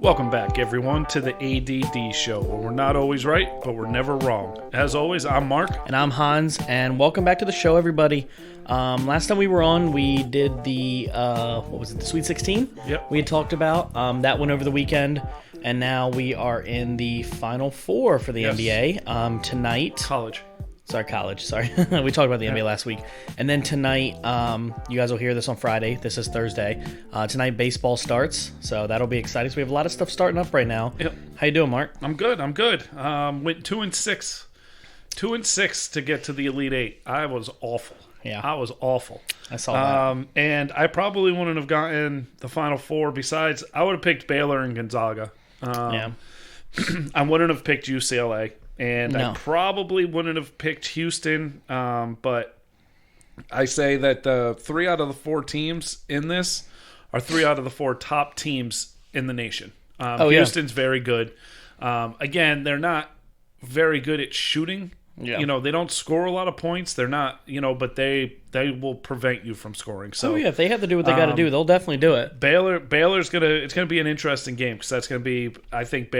Welcome back, everyone, to the A.D.D show, where we're not always right, but we're never wrong. As always, I'm Mark. And I'm Hans, and welcome back to the show, everybody. Last time we were on, we did the, the Sweet 16? Yep. We had talked about. That went over the weekend, and now we are in the Final Four for the NBA. Tonight... College. We talked about the NBA last week. And then tonight, you guys will hear this on Friday. This is Thursday. Tonight, baseball starts, so that'll be exciting. So we have a lot of stuff starting up right now. Yep. How you doing, Mark? I'm good. Went 2-6. 2-6 to get to the Elite Eight. I was awful. Yeah. I was awful. I saw that. And I probably wouldn't have gotten the Final Four. Besides, I would have picked Baylor and Gonzaga. I wouldn't have picked UCLA. And No. I probably wouldn't have picked Houston, but I say that the 3 out of the 4 teams in this are 3 out of the 4 top teams in the nation. Houston's very good. Again, they're not very good at shooting. Yeah. You know, they don't score a lot of points. They're not, but they will prevent you from scoring. So if they have to do what they got to do, they'll definitely do it. Baylor's it's gonna be an interesting game because that's gonna be. I think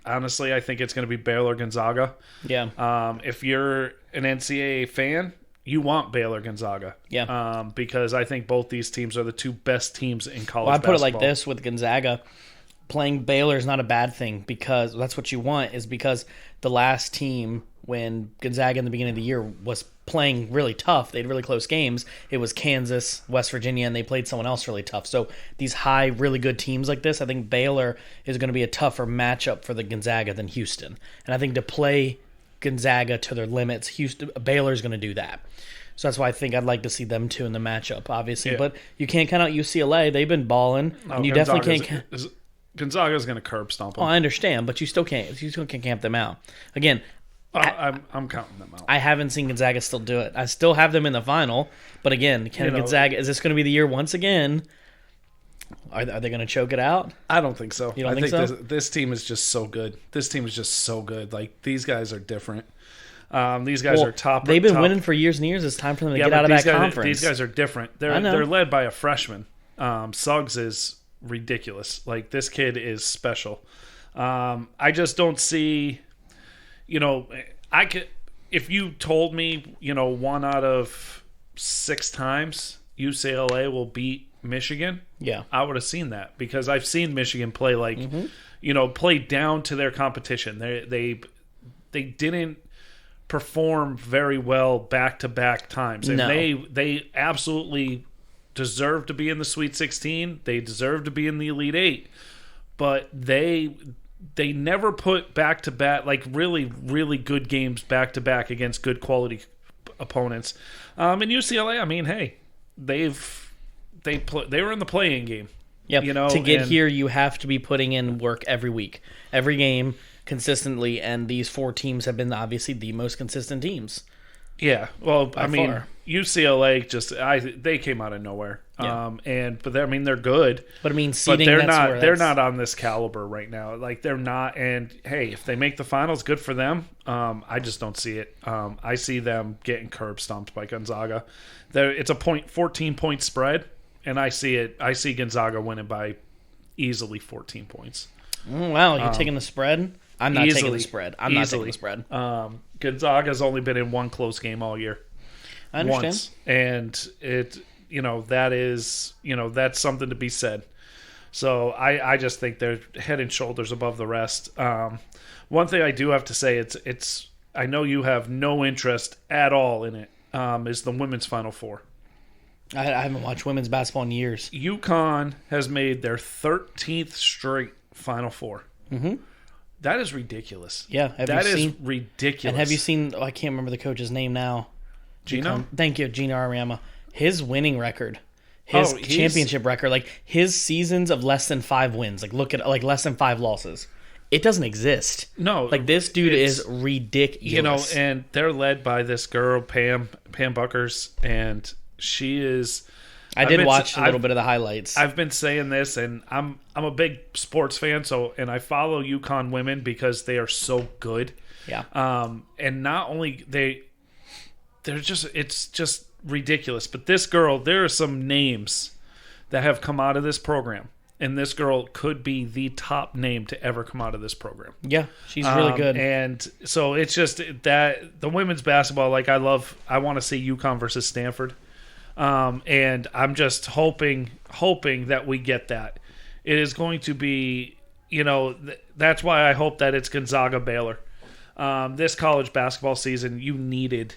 Honestly, I think it's going to be Baylor Gonzaga. Yeah. If you're an NCAA fan, you want Baylor Gonzaga. Yeah. Because I think both these teams are the 2 best teams in college Well, I put basketball. it like this with Gonzaga. Playing Baylor is not a bad thing because that's what you want, is because the last team when Gonzaga in the beginning of the year was playing really tough, they had really close games. It was Kansas, West Virginia, and they played someone else really tough. So these high, really good teams like this, I think Baylor is going to be a tougher matchup for the Gonzaga than Houston. And I think to play Gonzaga to their limits, Baylor's going to do that. So that's why I think I'd like to see them two in the matchup, obviously. Yeah. But you can't count out UCLA. They've been balling, and you definitely can't. Gonzaga's going to curb stomp them. Oh, I understand, but you still can't. You still can't camp them out. Again, I'm counting them out. I haven't seen Gonzaga still do it. I still have them in the final, but again, Gonzaga? Is this going to be the year once again? Are they going to choke it out? I don't think so. You don't think so? This team is just so good. This team is just so good. Like, these guys are different. These guys are top. They've been winning for years and years. It's time for them to get out of that conference. These guys are different. They're led by a freshman. Suggs is ridiculous. Like, this kid is special. I just don't see. I could, if you told me, 1 out of 6 times UCLA will beat Michigan, I would have seen that because I've seen Michigan play play down to their competition. They didn't perform very well back-to-back times, and they absolutely deserve to be in the Sweet 16. They deserve to be in the Elite 8, but they never put back-to-back, like really, really good games back-to-back against good quality opponents. And UCLA, I mean, hey, they were in the play-in game. Yeah, to get here, you have to be putting in work every week, every game, consistently, and these 4 teams have been obviously the most consistent teams. Yeah, well, By far. UCLA they came out of nowhere. Yeah. They're good. But I mean, seeding, they're not on this caliber right now. Like, they're not. And hey, if they make the finals, good for them. I just don't see it. I see them getting curb stomped by Gonzaga. It's a 14-point spread, and I see it. I see Gonzaga winning by easily 14 points. Wow, you're taking the spread? I'm not taking the spread. I'm not taking the spread. Gonzaga's only been in 1 close game all year. I understand. Once. And that is, that's something to be said. So I just think they're head and shoulders above the rest. One thing I do have to say, it's I know you have no interest at all in it, is the women's Final Four. I haven't watched women's basketball in years. UConn has made their 13th straight Final Four. Mm-hmm. That is ridiculous. Yeah. That is ridiculous. And have you seen, I can't remember the coach's name now. Gino? Thank you, Gino Auriemma. His winning record, his championship record, like his seasons of less than 5 wins, like look at less than 5 losses. It doesn't exist. No. Like, this dude is ridiculous. And they're led by this girl, Pam Buckers, and she is... I did watch a little bit of the highlights. I've been saying this, and I'm a big sports fan, and I follow UConn women because they are so good. Yeah. And not only it's just ridiculous. But this girl, there are some names that have come out of this program, and this girl could be the top name to ever come out of this program. Yeah, she's really good. And so it's just that the women's basketball, like I want to see UConn versus Stanford. And I'm just hoping that we get that. It is going to be, that's why I hope that it's Gonzaga Baylor. This college basketball season, you need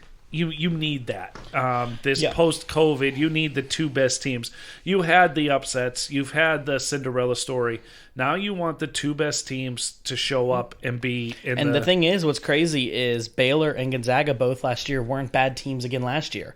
that. Post-COVID, you need the two best teams. You had the upsets. You've had the Cinderella story. Now you want the two best teams to show up and be in And the thing is, what's crazy is Baylor and Gonzaga both last year weren't bad teams again last year.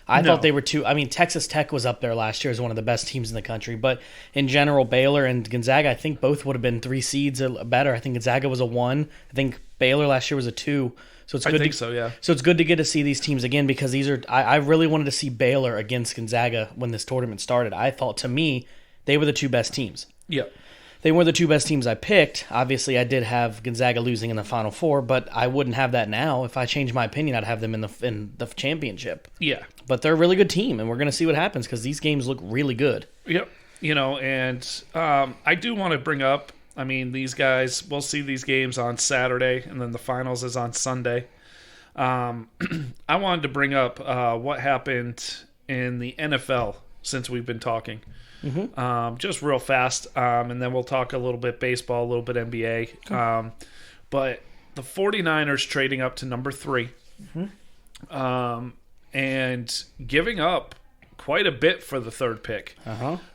I thought they were two. I mean, Texas Tech was up there last year as one of the best teams in the country. But in general, Baylor and Gonzaga, I think both would have been 3 seeds or better. I think Gonzaga was a 1. I think Baylor last year was a 2. So it's good. Yeah. So it's good to get to see these teams again because these are. I really wanted to see Baylor against Gonzaga when this tournament started. I thought, to me, they were the two best teams. Yeah. They were the two best teams I picked. Obviously, I did have Gonzaga losing in the Final Four, but I wouldn't have that now. If I changed my opinion, I'd have them in the championship. Yeah. But they're a really good team, and we're going to see what happens because these games look really good. Yep. I do want to bring up, these guys, we'll see these games on Saturday, and then the finals is on Sunday. I wanted to bring up what happened in the NFL since we've been talking. Mm-hmm. Just real fast, and then we'll talk a little bit baseball, a little bit NBA. Okay. But the 49ers trading up to number 3. Mm-hmm. And giving up quite a bit for the 3rd pick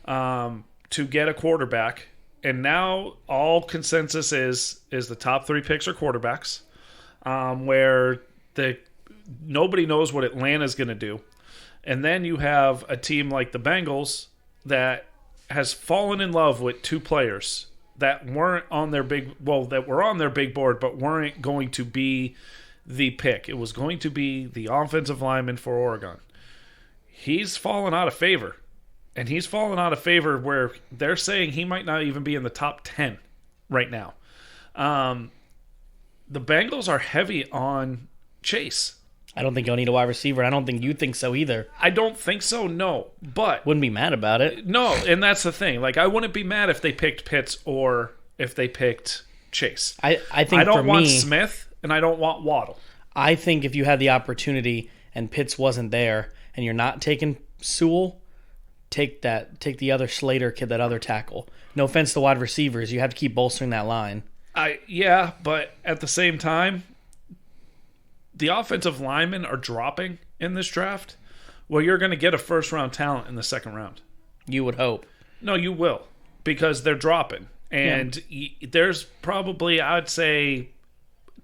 to get a quarterback. And now all consensus is the top 3 picks are quarterbacks, where nobody knows what Atlanta's going to do. And then you have a team like the Bengals that has fallen in love with 2 players that weren't on their that were on their big board but weren't going to be the pick. It was going to be the offensive lineman for Oregon. He's fallen out of favor. And he's fallen out of favor where they're saying he might not even be in the top 10 right now. The Bengals are heavy on Chase. I don't think you'll need a wide receiver. I don't think you think so either. I don't think so, no. But wouldn't be mad about it. No, and that's the thing. Like, I wouldn't be mad if they picked Pitts or if they picked Chase. I think I don't for want me, Smith and I don't want Waddle. I think if you had the opportunity and Pitts wasn't there and you're not taking Sewell, take the other Slater kid, that other tackle. No offense to wide receivers, you have to keep bolstering that line. Yeah, but at the same time, the offensive linemen are dropping in this draft. Well, you're going to get a first-round talent in the 2nd round. You would hope. No, you will, because they're dropping. And there's probably, I'd say,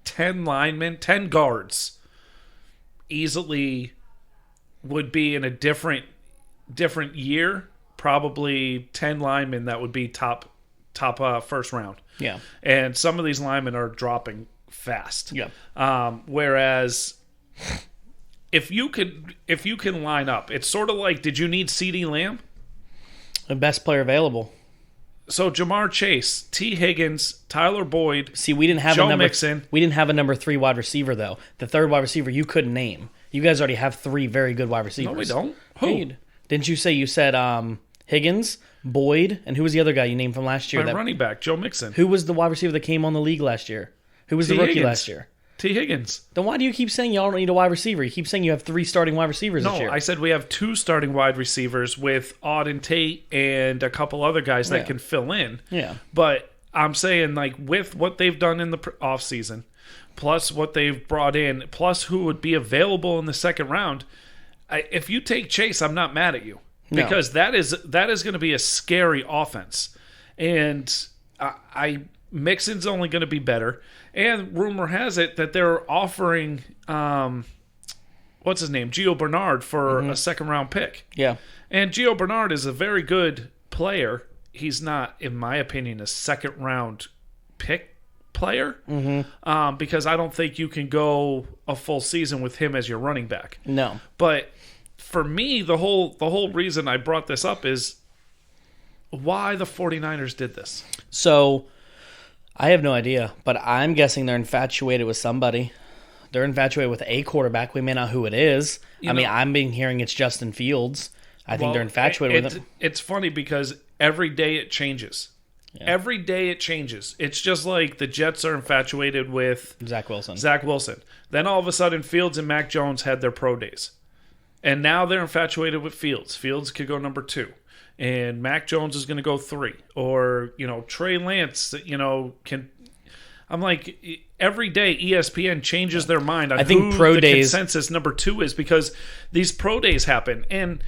10 linemen, 10 guards easily would be in a different year. Probably 10 linemen that would be top first round. Yeah. And some of these linemen are dropping fast. Yeah. Whereas if you can line up, it's sort of like, did you need CeeDee Lamb? The best player available. So Jamar Chase, T. Higgins, Tyler Boyd. See, we didn't have Joe Mixon. We didn't have a number 3 wide receiver though. The 3rd wide receiver you couldn't name. You guys already have 3 very good wide receivers. No, we don't. Who? Hey, didn't you say you said Higgins, Boyd, and who was the other guy you named from last year? My running back, Joe Mixon. Who was the wide receiver that came on the league last year? Who was the rookie last year? T. Higgins. Then why do you keep saying y'all don't need a wide receiver? You keep saying you have 3 starting wide receivers this year. No, I said we have 2 starting wide receivers with Auden Tate and a couple other guys that can fill in. Yeah. But I'm saying, like, with what they've done in the offseason, plus what they've brought in, plus who would be available in the 2nd round, if you take Chase, I'm not mad at you. Because that is going to be a scary offense. And Mixon's only going to be better. And rumor has it that they're offering, what's his name, Gio Bernard for a 2nd round pick. Yeah. And Gio Bernard is a very good player. He's not, in my opinion, a 2nd round pick player. Mm-hmm. Because I don't think you can go a full season with him as your running back. No. But for me, the whole reason I brought this up is why the 49ers did this. So I have no idea, but I'm guessing they're infatuated with somebody. They're infatuated with a quarterback. We may not know who it is. I'm being hearing it's Justin Fields. I think they're infatuated with him. It's funny because every day it changes. Yeah. Every day it changes. It's just like the Jets are infatuated with Zach Wilson. Then all of a sudden Fields and Mac Jones had their pro days. And now they're infatuated with Fields. Fields could go number 2. And Mac Jones is going to go 3. Or, Trey Lance, can... I'm like, every day ESPN changes their mind on who the consensus number 2 is because these pro days happen. And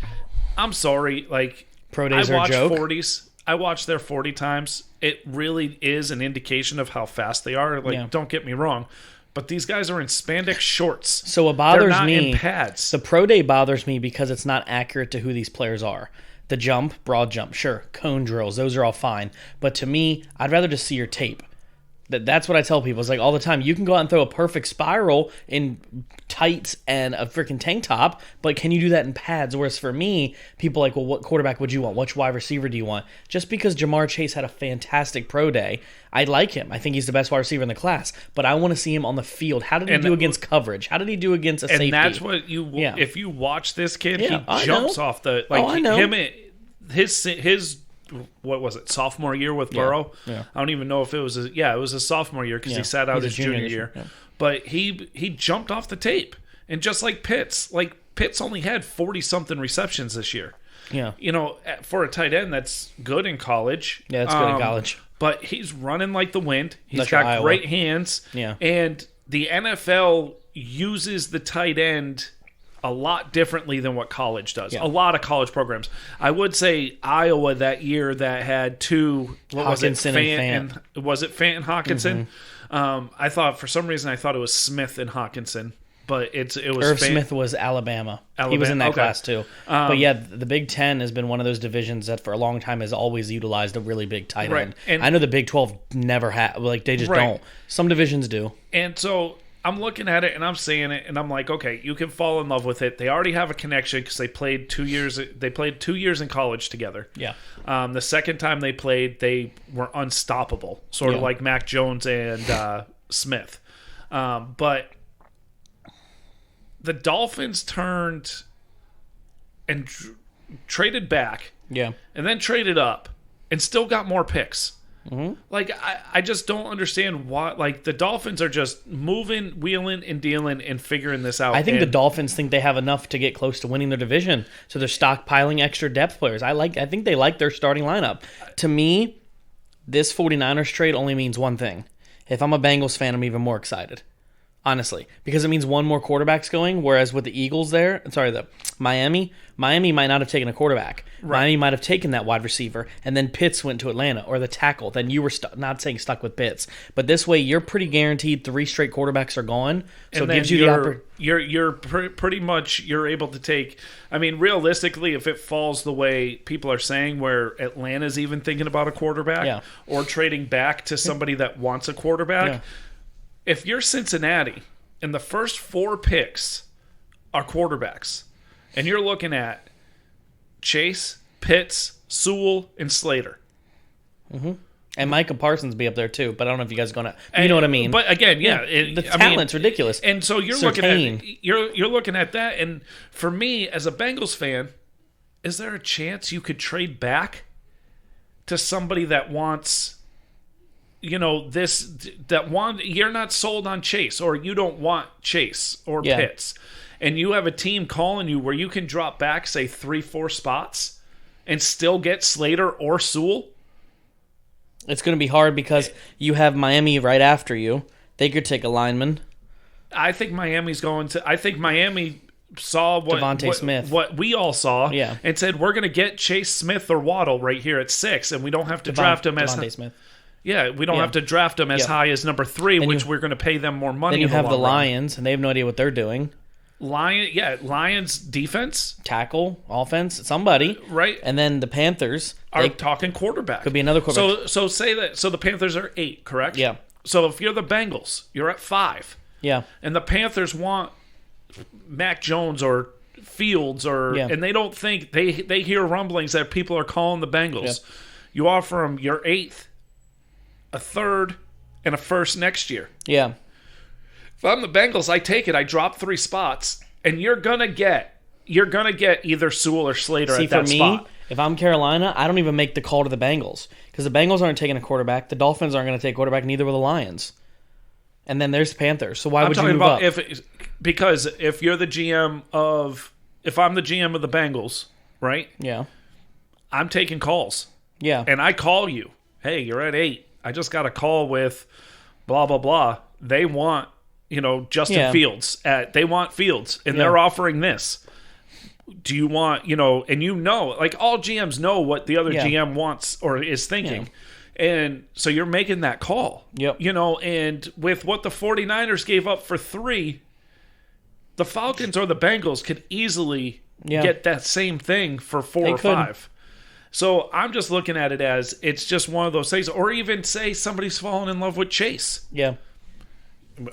I'm sorry, like, pro days I watch are a joke. 40s. I watch their 40 times. It really is an indication of how fast they are. Like, don't get me wrong. But these guys are in spandex shorts. So it bothers They're not me. In pads. The pro day bothers me because it's not accurate to who these players are. The jump, broad jump, sure. Cone drills, those are all fine. But to me, I'd rather just see your tape. That's what I tell people. It's like all the time, you can go out and throw a perfect spiral in tights and a freaking tank top, but can you do that in pads? Whereas for me, people are like, well, what quarterback would you want? Which wide receiver do you want? Just because Jamar Chase had a fantastic pro day, I like him. I think he's the best wide receiver in the class, but I want to see him on the field. How did he do against coverage? How did he do against a safety? And that's what if you watch this kid, he jumps off the, his what was it, sophomore year with Burrow? Yeah. I don't even know if it was it was a sophomore year because he sat out his junior year. Yeah. But he jumped off the tape. And just like Pitts only had 40-something receptions this year. Yeah. For a tight end, that's good in college. Yeah, that's good in college. But he's running like the wind. He's like got great hands. Yeah. And the NFL uses the tight end a lot differently than what college does. Yeah. A lot of college programs. I would say Iowa that year that had 2. What Hawkinson was it? Fant. Was it Fant and Hawkinson? Mm-hmm. I thought for some reason it was Smith and Hawkinson, but it was Irv Smith was Alabama. He was in that class too. But yeah, the Big Ten has been one of those divisions that for a long time has always utilized a really big tight end. And I know the Big 12 never had. Like they just don't. Some divisions do. And so I'm looking at it and I'm seeing it and I'm like, okay, you can fall in love with it. They already have a connection because they played 2 years. They played 2 years in college together. Yeah. The second time they played, they were unstoppable, sort of like Mac Jones and Smith. But the Dolphins turned and traded back. Yeah. And then traded up and still got more picks. Mm-hmm. Like, I just don't understand why. Like, the Dolphins are just moving, wheeling, and dealing and figuring this out. I think the Dolphins think they have enough to get close to winning their division, so they're stockpiling extra depth players. I think they like their starting lineup. To me, this 49ers trade only means one thing. If I'm a Bengals fan, I'm even more excited. Honestly, because it means one more quarterback's going, whereas with the Eagles the Miami might not have taken a quarterback. Right. Miami might have taken that wide receiver, and then Pitts went to Atlanta, or the tackle. Then you were not saying stuck with Pitts. But this way, you're pretty guaranteed 3 straight quarterbacks are gone, so it gives you the opportunity. You're pretty much you're able to take. I mean, realistically, if it falls the way people are saying, where Atlanta's even thinking about a quarterback or trading back to somebody that wants a quarterback. Yeah. If you're Cincinnati and the first 4 picks are quarterbacks, and you're looking at Chase, Pitts, Sewell, and Slater. Mm-hmm. And Micah Parsons be up there too, but I don't know if you guys are going to... You know what I mean? But again, the talent's ridiculous. And so you're looking at that, and for me, as a Bengals fan, is there a chance you could trade back to somebody that wants... you're not sold on Chase, or you don't want Chase or Pitts, and you have a team calling you where you can drop back, say 3-4 spots, and still get Slater or Sewell. It's going to be hard because you have Miami right after you. They could take a lineman. I think Miami saw what we all saw, and said we're going to get Chase Smith or Waddle right here at 6, and we don't have to draft him as Devontae Smith. Yeah, we don't have to draft them as high as number 3, which we're going to pay them more money. Then you have the Lions, and they have no idea what they're doing. Lions defense, tackle, offense, somebody, right? And then the Panthers are talking quarterback. Could be another quarterback. So say that. So the Panthers are 8, correct? Yeah. So if you're the Bengals, you're at 5. Yeah. And the Panthers want Mac Jones or Fields and they don't think they hear rumblings that people are calling the Bengals. Yeah. You offer them your 8th. A 3rd, and a 1st next year. Yeah. If I'm the Bengals, I take it. I drop 3 spots, and you're gonna get either Sewell or Slater at that spot. If I'm Carolina, I don't even make the call to the Bengals because the Bengals aren't taking a quarterback. The Dolphins aren't going to take a quarterback. Neither will the Lions. And then there's the Panthers. So why would you move up? Because if you're the GM of, if I'm the GM of the Bengals, right? Yeah. I'm taking calls. Yeah. And I call you. Hey, you're at 8. I just got a call with blah, blah, blah. They want, Justin Fields. They want Fields, and they're offering this. Do you want, and like all GMs know what the other GM wants or is thinking. Yeah. And so you're making that call. Yep. And with what the 49ers gave up for 3, the Falcons or the Bengals could easily get that same thing for 4 or 5. So I'm just looking at it as it's just one of those things. Or even say somebody's fallen in love with Chase. Yeah.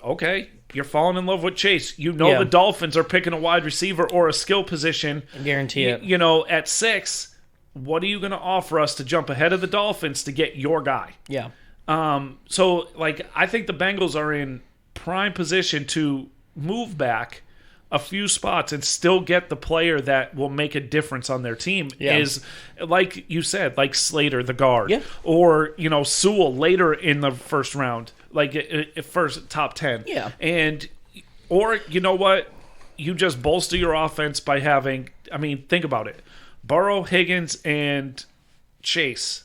Okay, you're falling in love with Chase. The Dolphins are picking a wide receiver or a skill position. I guarantee it. At 6, what are you going to offer us to jump ahead of the Dolphins to get your guy? Yeah. So, I think the Bengals are in prime position to move back a few spots and still get the player that will make a difference on their team. Is, like you said, like Slater, the guard, or Sewell later in the first round, first top 10. Yeah, or you know what, you just bolster your offense by having. I mean, think about it: Burrow, Higgins, and Chase,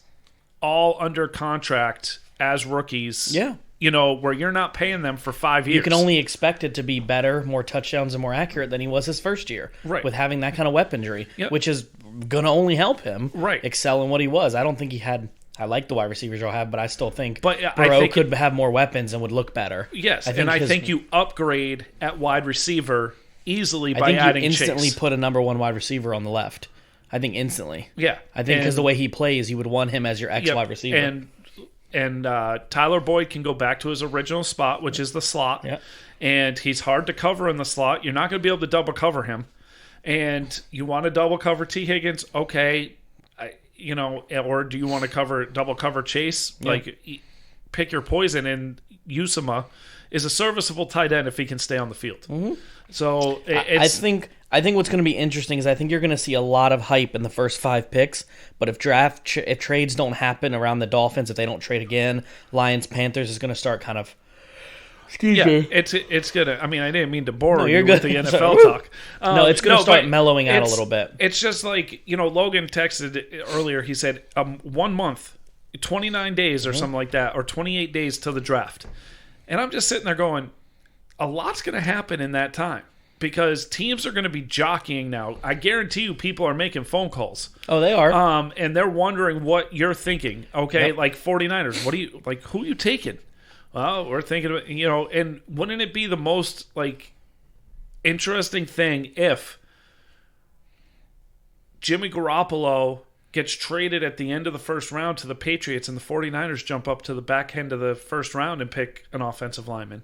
all under contract as rookies. Yeah. Where you're not paying them for 5 years. You can only expect it to be better, more touchdowns, and more accurate than he was his first year. Right. With having that kind of weaponry, which is going to only help him excel in what he was. I don't think he had... I like the wide receivers he'll have, but I still think Burrow could have more weapons and would look better. Yes, I think you upgrade at wide receiver easily by adding Chase. I think you instantly put a number 1 wide receiver on the left. I think instantly. Yeah. I think because the way he plays, you would want him as your wide receiver. And Tyler Boyd can go back to his original spot, which is the slot. Yeah. And he's hard to cover in the slot. You're not going to be able to double cover him. And you want to double cover T. Higgins, okay. Or do you want to double cover Chase? Yeah. Pick your poison. And Usama is a serviceable tight end if he can stay on the field. Mm-hmm. So I think what's going to be interesting is I think you're going to see a lot of hype in the first 5 picks. But if trades don't happen around the Dolphins, if they don't trade again, Lions, Panthers is going to start kind of. Excuse me. It's gonna. I mean, I didn't mean to bore you with the NFL talk. No, it's going to start mellowing out a little bit. It's just Logan texted earlier. He said 1 month, 29 days or something like that, or 28 days till the draft. And I'm just sitting there going, a lot's going to happen in that time. Because teams are going to be jockeying now. I guarantee you people are making phone calls. Oh, they are. And they're wondering what you're thinking. Okay, 49ers, who are you taking? Well, we're thinking about, and wouldn't it be the most, interesting thing if Jimmy Garoppolo gets traded at the end of the first round to the Patriots and the 49ers jump up to the back end of the first round and pick an offensive lineman?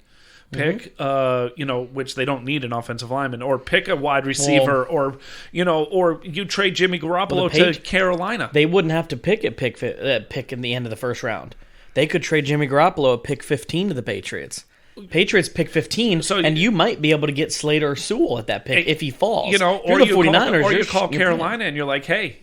Pick, which they don't need an offensive lineman, or pick a wide receiver, or you trade Jimmy Garoppolo to Carolina. They wouldn't have to pick in the end of the first round. They could trade Jimmy Garoppolo at pick 15 to the Patriots. Patriots pick 15, and you might be able to get Slater or Sewell at that pick if he falls. Or the 49ers, or you call Carolina and you're like, hey,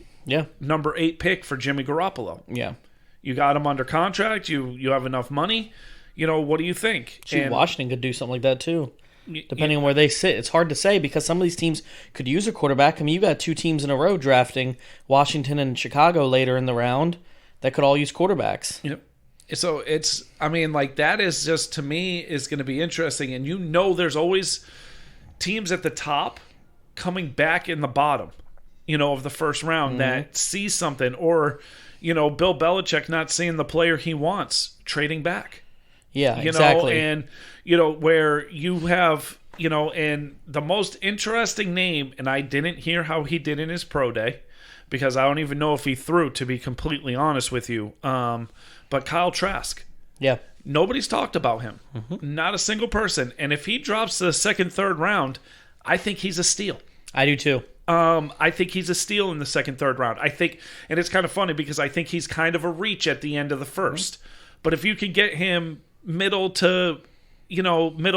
number 8 pick for Jimmy Garoppolo. Yeah, you got him under contract. You have enough money. What do you think? Washington could do something like that too, depending on where they sit. It's hard to say because some of these teams could use a quarterback. I mean, you got 2 teams in a row drafting Washington and Chicago later in the round that could all use quarterbacks. Yep. So that is just, to me, is going to be interesting. And there's always teams at the top coming back in the bottom, of the first round that see something, or, Bill Belichick not seeing the player he wants, trading back. Yeah, exactly. And, where you have, and the most interesting name, and I didn't hear how he did in his pro day, because I don't even know if he threw, to be completely honest with you. But Kyle Trask. Yeah. Nobody's talked about him. Mm-hmm. Not a single person. And if he drops to the second, third round, I think he's a steal. I do too. I think he's a steal in the second, third round. I think, and it's kind of funny because I think he's kind of a reach at the end of the first. Mm-hmm. But if you can get him middle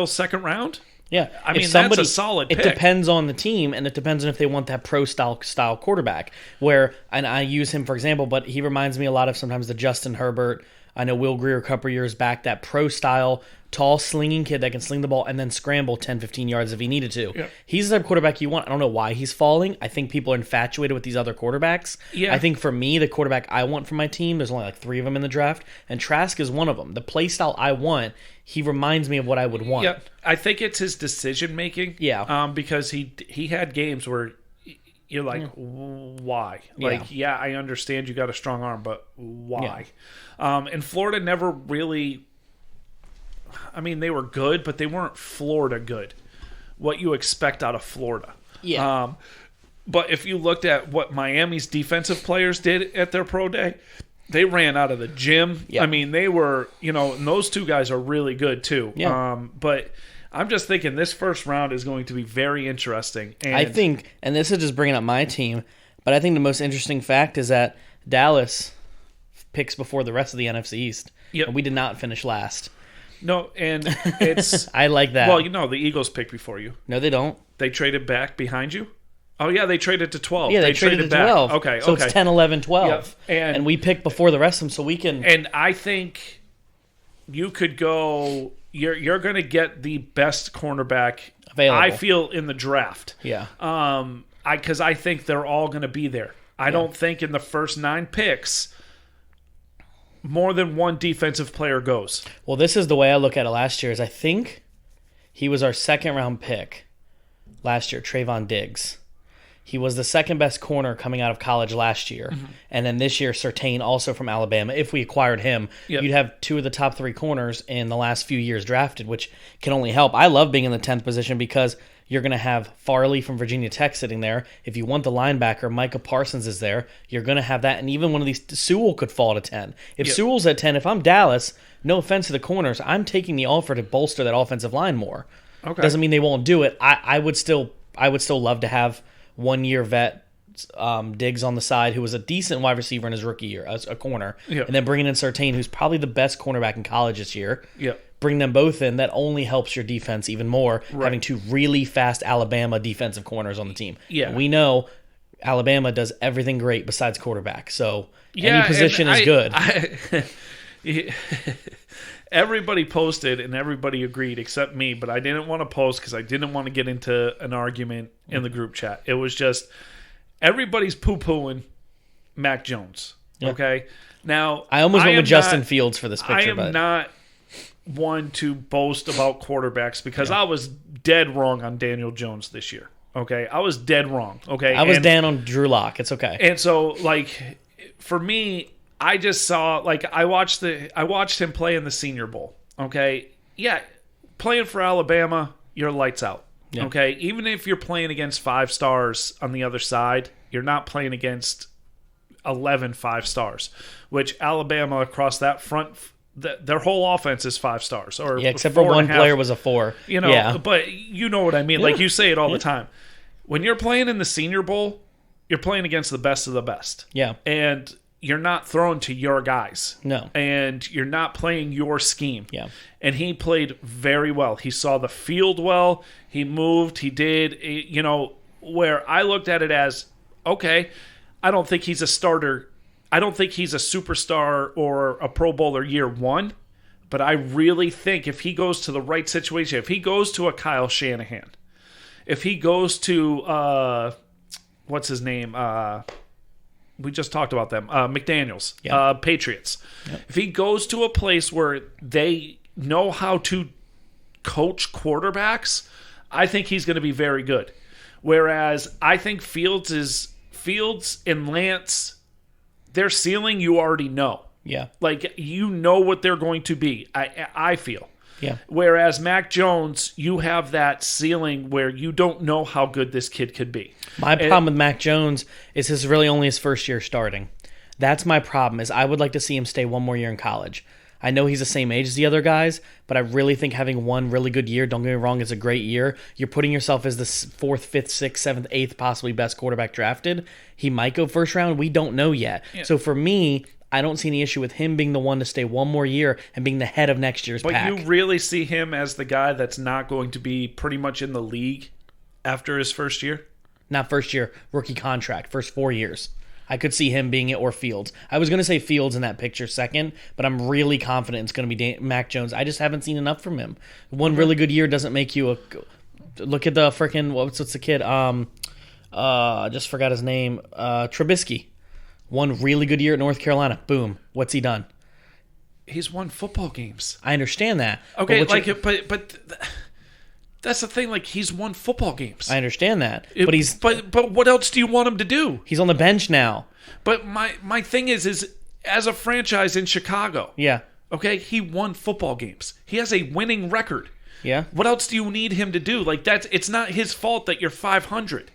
second round, Yeah, I mean, that's a solid pick. It depends on the team, and it depends on if they want that pro-style quarterback. And I use him for example, but he reminds me a lot of sometimes the Justin Herbert. I know Will Grier a couple years back, that pro-style, tall, slinging kid that can sling the ball and then scramble 10, 15 yards if he needed to. Yeah. He's the type of quarterback you want. I don't know why he's falling. I think people are infatuated with these other quarterbacks. Yeah. I think for me, the quarterback I want for my team, there's only like 3 of them in the draft, and Trask is one of them. The play style I want, he reminds me of what I would want. Yeah, I think it's his decision-making. Yeah. Because he had games where you're like, why? Like, yeah, I understand you got a strong arm, but why? Yeah. And Florida never really... I mean, they were good, but they weren't Florida good. What you expect out of Florida. Yeah. But if you looked at what Miami's defensive players did at their pro day, they ran out of the gym. Yeah. I mean, they were, and those 2 guys are really good too. Yeah. But I'm just thinking this first round is going to be very interesting. And I think, and this is just bringing up my team, but I think the most interesting fact is that Dallas picks before the rest of the NFC East. Yep. And we did not finish last. No, and it's... I like that. Well, the Eagles picked before you. No, they don't. They traded back behind you? Oh, yeah, they traded to 12. Yeah, they traded to 12. Back. Okay, so it's 10, 11, 12. Yep. And we picked before the rest of them, so we can... And I think you could go... You're going to get the best cornerback, available, I feel, in the draft. Yeah. Because I think they're all going to be there. I don't think in the first 9 picks... more than one defensive player goes. Well, this is the way I look at it last year, is I think he was our second-round pick last year, Trayvon Diggs. He was the second-best corner coming out of college last year. Mm-hmm. And then this year, Surtain, also from Alabama. If we acquired him, you'd have 2 of the top 3 corners in the last few years drafted, which can only help. I love being in the 10th position because you're going to have Farley from Virginia Tech sitting there. If you want the linebacker, Micah Parsons is there. You're going to have that. And even one of these, Sewell could fall to 10. If Sewell's at 10, if I'm Dallas, no offense to the corners, I'm taking the offer to bolster that offensive line more. Okay. Doesn't mean they won't do it. I would still love to have 1-year vet Diggs on the side, who was a decent wide receiver in his rookie year, as a corner. And then bringing in Surtain, who's probably the best cornerback in college this year. Bring them both in. That only helps your defense even more, having 2 really fast Alabama defensive corners on the team. We know Alabama does everything great besides quarterback, so any position is good. Everybody posted and everybody agreed except me, but I didn't want to post because I didn't want to get into an argument in the group chat. It was just everybody's poo-pooing Mac Jones. Okay? Now, I almost went with Justin Fields for this picture. I am not one to boast about quarterbacks because I was dead wrong on Daniel Jones this year. Okay? I was dead wrong. Okay? I was down on Drew Lock. It's okay. And so, for me, I just saw, I watched him play in the Senior Bowl. Okay? Yeah, playing for Alabama, you're lights out. Yeah. Okay? Even if you're playing against 5 stars on the other side, you're not playing against 11 5-stars, which Alabama across that front, their whole offense is 5 stars. Or except for one player was a 4. But you know what I mean. You say it all the time. When you're playing in the Senior Bowl, you're playing against the best of the best. Yeah. And you're not throwing to your guys. No. And you're not playing your scheme. Yeah. And he played very well. He saw the field well. He moved. He did. Where I looked at it as, okay, I don't think he's a starter. I don't think he's a superstar or a Pro Bowler year 1. But I really think if he goes to the right situation, if he goes to a Kyle Shanahan, if he goes to, what's his name? We just talked about them. McDaniels, Patriots. Yep. If he goes to a place where they know how to coach quarterbacks, I think he's going to be very good. Whereas I think Fields and Lance, their ceiling you already know. Yeah. You know what they're going to be, I feel. Yeah. Whereas Mac Jones, you have that ceiling where you don't know how good this kid could be. My problem with Mac Jones is this is really only his first year starting. That's my problem, is I would like to see him stay 1 more year in college. I know he's the same age as the other guys, but I really think having 1 really good year, don't get me wrong, it's a great year. You're putting yourself as the 4th, 5th, 6th, 7th, 8th possibly best quarterback drafted. He might go first round. We don't know yet. Yeah. So for me, I don't see any issue with him being the one to stay one more year and being the head of next year's pack. But you really see him as the guy that's not going to be pretty much in the league after his first year? Not first year, rookie contract, first 4 years. I could see him being it or Fields. I was going to say Fields in that picture second, but I'm really confident it's going to be Mac Jones. I just haven't seen enough from him. One really good year doesn't make you a... Look at the freaking... What's the kid? I just forgot his name. Trubisky. One really good year at North Carolina. Boom. What's he done? He's won football games. I understand that. Okay, but that's the thing. Like, he's won football games. I understand that. But what else do you want him to do? He's on the bench now. But my thing is as a franchise in Chicago. Yeah. Okay, he won football games. He has a winning record. Yeah. What else do you need him to do? Like, it's not his fault that you're 500.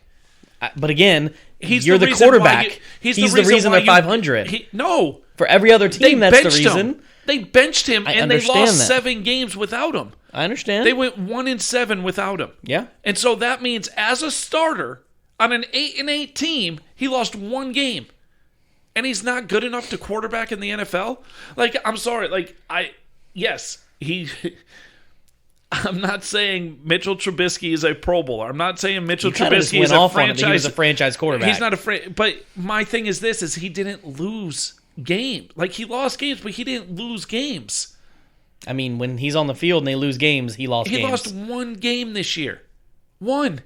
But again, you're the quarterback. He's the reason they're 500. No. For every other team, that's the reason. Him. They benched him, and they lost 7 games without him. I understand. They went 1-7 without him. Yeah. And so that means as a starter on an 8-8 team, he lost 1 game. And he's not good enough to quarterback in the NFL? Like, I'm sorry. Like, I'm not saying Mitchell Trubisky is a Pro Bowler. I'm not saying Mitchell Trubisky is a franchise. He was a franchise quarterback. He's not a but my thing is this: is he didn't lose games. Like, he lost games, but he didn't lose games. I mean, when he's on the field and they lose games, he lost games. He lost 1 game this year. 1.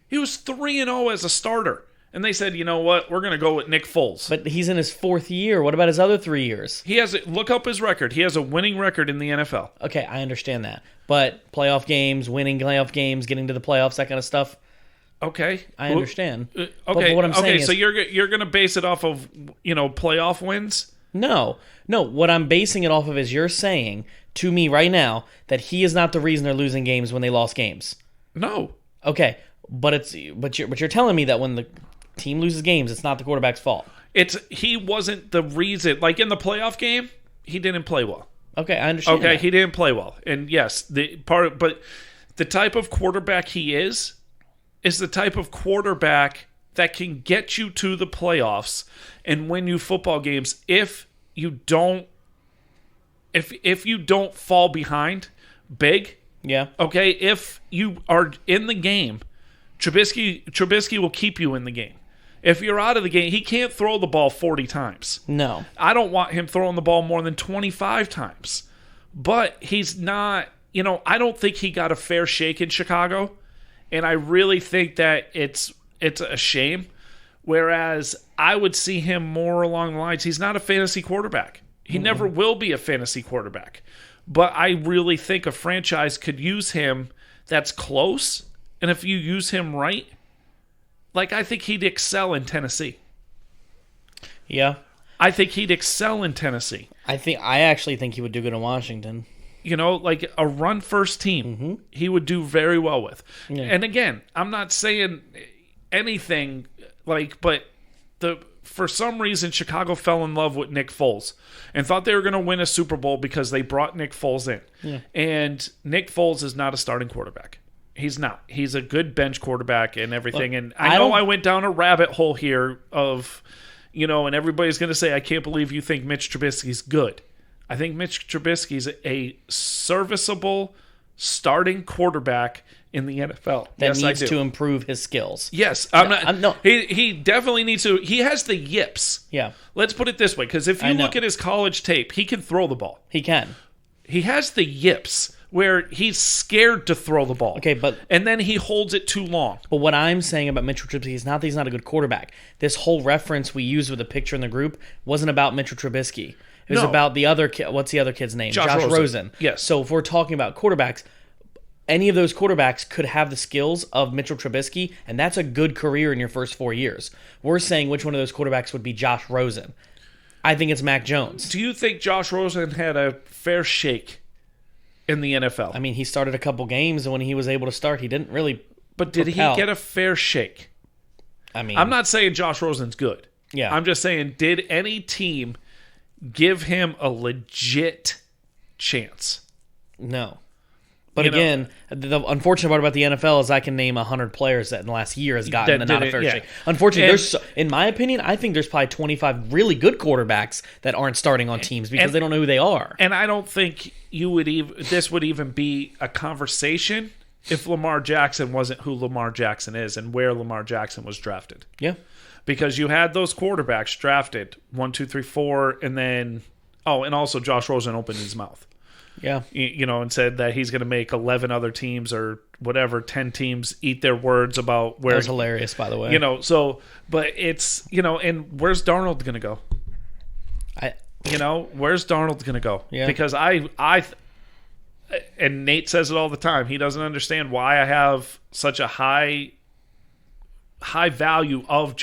He was 3-0 as a starter. And they said, you know what? We're going to go with Nick Foles. But he's in his 4th year. What about his other 3 years? Look up his record. He has a winning record in the NFL. Okay, I understand that. But playoff games, winning playoff games, getting to the playoffs, that kind of stuff. Okay. I understand. Okay. But what I'm saying is, so you're going to base it off of, playoff wins? No. What I'm basing it off of is you're saying to me right now that he is not the reason they're losing games when they lost games. No. Okay. But you're telling me that when the team loses games, it's not the quarterback's fault. He wasn't the reason. Like, in the playoff game, he didn't play well. Okay, I understand. Okay, that. He didn't play well. And yes, but the type of quarterback he is the type of quarterback that can get you to the playoffs and win you football games if you don't fall behind big. Yeah. Okay, if you are in the game, Trubisky will keep you in the game. If you're out of the game, he can't throw the ball 40 times. No. I don't want him throwing the ball more than 25 times. But he's not, I don't think he got a fair shake in Chicago. And I really think that it's a shame. Whereas I would see him more along the lines, he's not a fantasy quarterback. He never will be a fantasy quarterback. But I really think a franchise could use him that's close. And if you use him right, like, I think he'd excel in Tennessee. Yeah. I think he'd excel in Tennessee. I actually think he would do good in Washington. Like a run-first team, he would do very well with. Yeah. And again, I'm not saying anything, but for some reason, Chicago fell in love with Nick Foles and thought they were going to win a Super Bowl because they brought Nick Foles in. Yeah. And Nick Foles is not a starting quarterback. He's not. He's a good bench quarterback and everything. And I went down a rabbit hole here of, and everybody's going to say, I can't believe you think Mitch Trubisky's good. I think Mitch Trubisky's a serviceable starting quarterback in the NFL. That needs to improve his skills. Yes. No. He definitely needs to. He has the yips. Yeah. Let's put it this way, because if you look at his college tape, he can throw the ball. He can. He has the yips where he's scared to throw the ball. Okay, and then he holds it too long. But what I'm saying about Mitchell Trubisky is not that he's not a good quarterback. This whole reference we used with the picture in the group wasn't about Mitchell Trubisky. It was about the other kid. What's the other kid's name? Josh Rosen. Yes. So if we're talking about quarterbacks, any of those quarterbacks could have the skills of Mitchell Trubisky, and that's a good career in your first 4 years. We're saying which one of those quarterbacks would be Josh Rosen. I think it's Mac Jones. Do you think Josh Rosen had a fair shake in the NFL? I mean, he started a couple games, and when he was able to start, he didn't really. But did he get a fair shake? I mean, I'm not saying Josh Rosen's good. Yeah. I'm just saying, did any team give him a legit chance? No. But again, the unfortunate part about the NFL is I can name 100 players that in the last year has gotten not a fair shake. Unfortunately, in my opinion, I think there's probably 25 really good quarterbacks that aren't starting on teams because they don't know who they are. And I don't think this would even be a conversation if Lamar Jackson wasn't who Lamar Jackson is and where Lamar Jackson was drafted. Yeah. Because you had those quarterbacks drafted 1, 2, 3, 4, and then and also Josh Rosen opened his mouth. Yeah. And said that he's going to make 11 other teams or whatever, 10 teams eat their words about where. That was hilarious, by the way. But it's, and where's Darnold going to go? Where's Darnold going to go? Yeah. Because and Nate says it all the time. He doesn't understand why I have such a high value of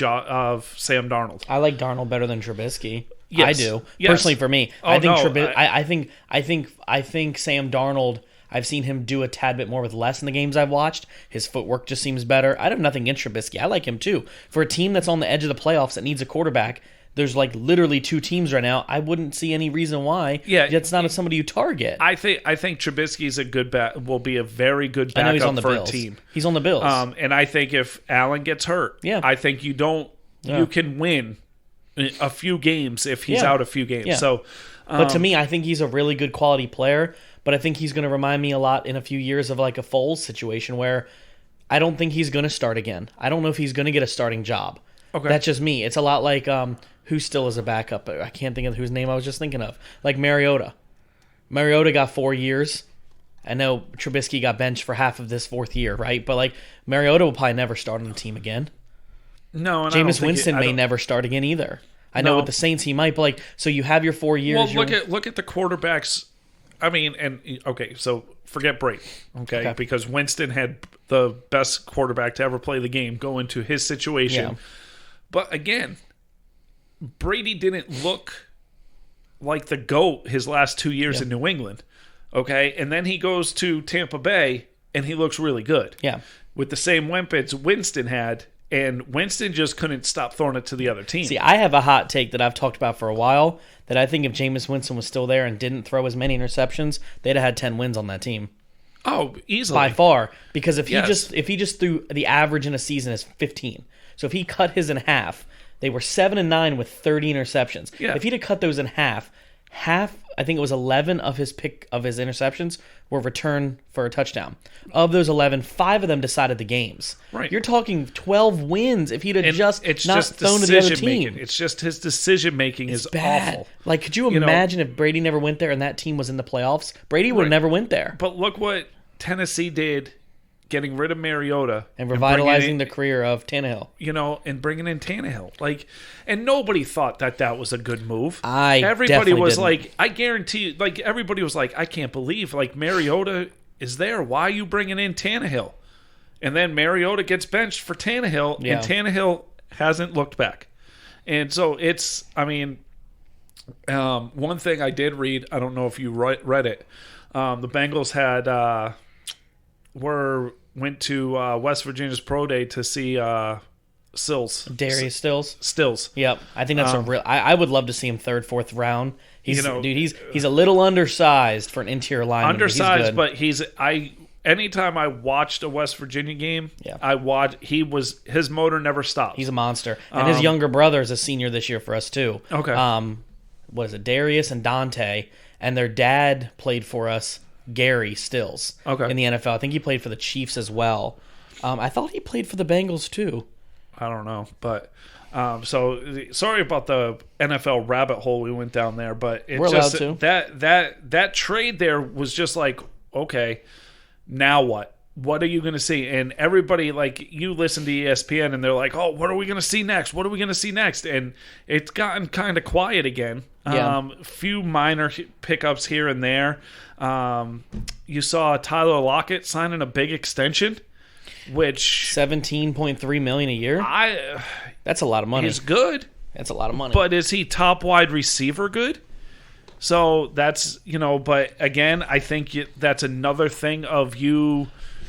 Sam Darnold. I like Darnold better than Trubisky. Yes. I do. Yes. Personally, for me, I think Sam Darnold. I've seen him do a tad bit more with less in the games I've watched. His footwork just seems better. I have nothing against Trubisky. I like him too. For a team that's on the edge of the playoffs that needs a quarterback, there's like literally 2 teams right now. I wouldn't see any reason why. Yeah, that's not somebody you target. I think Trubisky's a good will be a very good backup for a team. He's on the Bills. And I think if Allen gets hurt, I think you can win a few games if he's out a few games. Yeah. So, but to me, I think he's a really good quality player. But I think he's going to remind me a lot in a few years of like a Foles situation where I don't think he's going to start again. I don't know if he's going to get a starting job. Okay, that's just me. It's a lot like who still is a backup. I can't think of whose name I was just thinking of. Like Mariota. Mariota got 4 years. I know Trubisky got benched for half of this 4th year, right? But like Mariota will probably never start on the team again. No, and Jameis Winston may never start again either. I know with the Saints he might, but like, so you have your 4 years. Well, look at the quarterbacks. I mean, so forget Brady, okay? Because Winston had the best quarterback to ever play the game go into his situation. Yeah. But again, Brady didn't look like the GOAT his last 2 years in New England, okay? And then he goes to Tampa Bay, and he looks really good. Yeah. With the same weapons Winston had, and Winston just couldn't stop throwing it to the other team. See, I have a hot take that I've talked about for a while, that I think if Jameis Winston was still there and didn't throw as many interceptions, they'd have had 10 wins on that team. Oh, easily. By far. Because if he just threw the average in a season is 15. So if he cut his in half, they were 7-9 with 30 interceptions. Yeah. If he'd have cut those in half, I think it was 11 of his interceptions were returned for a touchdown. Of those 11, 5 of them decided the games. Right. You're talking 12 wins if he'd have not thrown to the other team. It's just his decision making is bad. Awful. Like, could you imagine if Brady never went there and that team was in the playoffs? Brady would have never went there. But look what Tennessee did, getting rid of Mariota and revitalizing the career of Tannehill. And bringing in Tannehill. And nobody thought that was a good move. Everybody was didn't. like, I guarantee, everybody was like, I can't believe, Mariota is there. Why are you bringing in Tannehill? And then Mariota gets benched for Tannehill, and Tannehill hasn't looked back. And so it's, one thing I did read, I don't know if you read it, the Bengals went to West Virginia's Pro Day to see Stills. Darius Stills. Stills. Yep. I think that's a real. I would love to see him 3rd, 4th round. He's a little undersized for an interior lineman. Undersized, but anytime I watched a West Virginia game, his motor never stopped. He's a monster. And his younger brother is a senior this year for us too. Okay. What is it? Darius and Dante, and their dad played for us. Gary Stills in the NFL. I think he played for the Chiefs as well. I thought he played for the Bengals too. I don't know, but so sorry about the NFL rabbit hole we went down there, but we're allowed to. That trade there was just like, okay, now what? What are you going to see? And everybody, you listen to ESPN, and they're like, oh, what are we going to see next? What are we going to see next? And it's gotten kind of quiet again. Yeah. Few minor pickups here and there. You saw Tyler Lockett signing a big extension, which $17.3 million a year. That's a lot of money. He's good. That's a lot of money. But is he top wide receiver good? So that's But again, I think that's another thing of you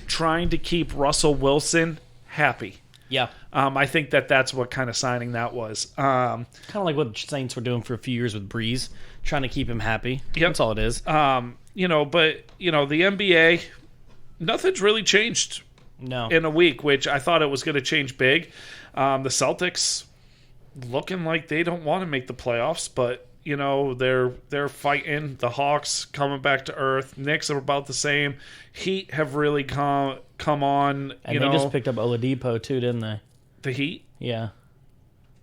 trying to keep Russell Wilson happy. Yeah. I think that's what kind of signing that was. Kind of like what Saints were doing for a few years with Breeze, trying to keep him happy. Yep. That's all it is. But the NBA, nothing's really changed in a week, which I thought it was going to change big. The Celtics looking like they don't want to make the playoffs, but they're fighting. The Hawks coming back to earth. Knicks are about the same. Heat have really come on. And they just picked up Oladipo too, didn't they? The Heat? Yeah.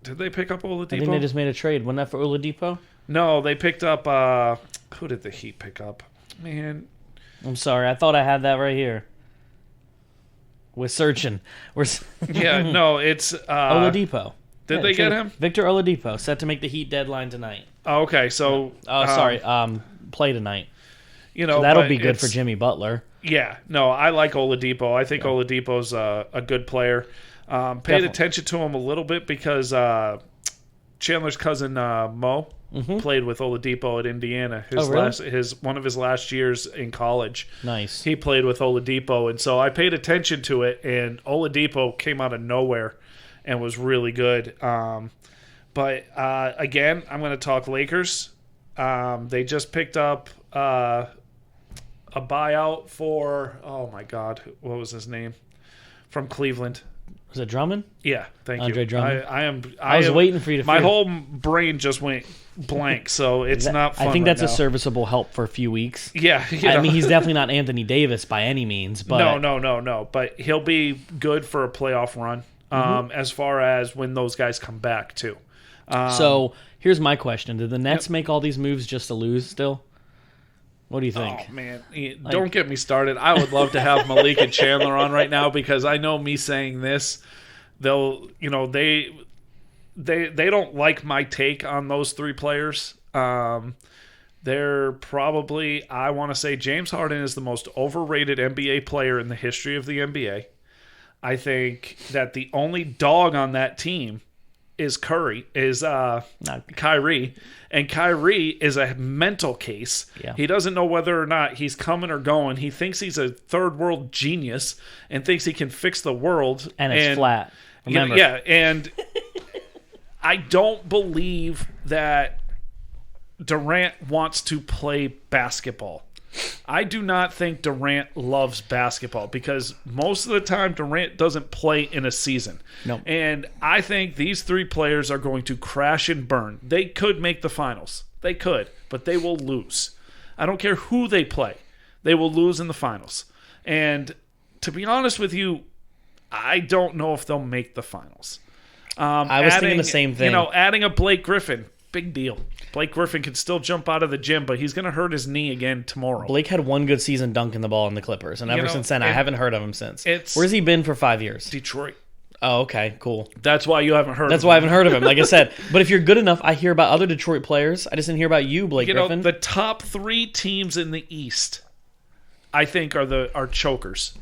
Did they pick up Oladipo? I think they just made a trade. Wasn't that for Oladipo? No, they picked up. Who did the Heat pick up? Man, I'm sorry. I thought I had that right here. We're searching. Yeah, no, it's Oladipo. Did they get him? Victor Oladipo, set to make the Heat deadline tonight. Oh, okay, so play tonight. So that'll be good for Jimmy Butler. Yeah, no, I like Oladipo. I think Oladipo's a good player. Paid attention to him a little bit because Chandler's cousin Mo played with Oladipo at Indiana. One of his last years in college. Nice. He played with Oladipo, and so I paid attention to it. And Oladipo came out of nowhere and was really good. But again, I'm going to talk Lakers. They just picked up a buyout for what was his name from Cleveland. Was it Drummond? Yeah, thank Andre you. Drummond. I was waiting for you to. My whole brain just went blank, so it's not fun. I think that's a serviceable help for a few weeks. Yeah, I mean, he's definitely not Anthony Davis by any means, but no. But he'll be good for a playoff run. As far as when those guys come back too. So here's my question: did the Nets make all these moves just to lose? Still, what do you think? Oh man, don't get me started. I would love to have Malik and Chandler on right now because I know me saying this, they'll they don't like my take on those three players. They're probably, I want to say, James Harden is the most overrated NBA player in the history of the NBA. I think that the only dog on that team is Kyrie, and Kyrie is a mental case. Yeah. He doesn't know whether or not he's coming or going. He thinks he's a third world genius and thinks he can fix the world. And it's flat. Remember. And I don't believe that Durant wants to play basketball. I do not think Durant loves basketball because most of the time Durant doesn't play in a season. No. And I think these three players are going to crash and burn. They could make the finals. They could, but they will lose. I don't care who they play. They will lose in the finals. And to be honest with you, I don't know if they'll make the finals. I was thinking the same thing. Adding a Blake Griffin, big deal. Blake Griffin can still jump out of the gym, but he's going to hurt his knee again tomorrow. Blake had one good season dunking the ball in the Clippers, and ever since then, I haven't heard of him since. Where's he been for 5 years? Detroit. Oh, okay, cool. That's why you haven't heard of him. That's why I haven't heard of him, like I said. But if you're good enough, I hear about other Detroit players. I just didn't hear about you, Blake Griffin. The top three teams in the East, I think, are chokers.